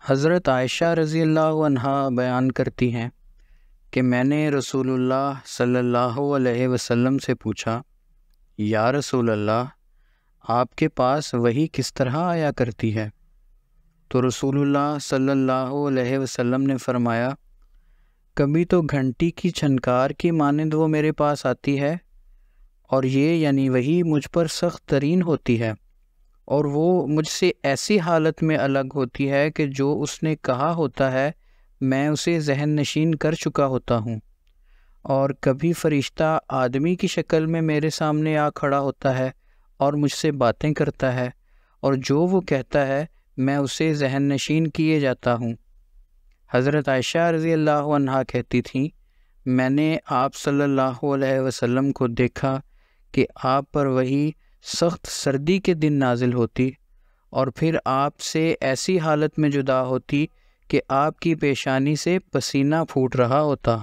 حضرت عائشہ رضی اللہ عنہا بیان کرتی ہیں کہ میں نے رسول اللہ صلی اللہ علیہ وسلم سے پوچھا، یا رسول اللہ، آپ کے پاس وحی کس طرح آیا کرتی ہے؟ تو رسول اللہ صلی اللہ علیہ وسلم نے فرمایا، کبھی تو گھنٹی کی چھنکار کی مانند وہ میرے پاس آتی ہے، اور یہ یعنی وحی مجھ پر سخت ترین ہوتی ہے، اور وہ مجھ سے ایسی حالت میں الگ ہوتی ہے کہ جو اس نے کہا ہوتا ہے میں اسے ذہن نشین کر چکا ہوتا ہوں، اور کبھی فرشتہ آدمی کی شکل میں میرے سامنے آ کھڑا ہوتا ہے اور مجھ سے باتیں کرتا ہے، اور جو وہ کہتا ہے میں اسے ذہن نشین کیے جاتا ہوں۔ حضرت عائشہ رضی اللہ عنہا کہتی تھیں، میں نے آپ صلی اللہ علیہ وسلم کو دیکھا کہ آپ پر وحی سخت سردی کے دن نازل ہوتی، اور پھر آپ سے ایسی حالت میں جدا ہوتی کہ آپ کی پیشانی سے پسینہ پھوٹ رہا ہوتا۔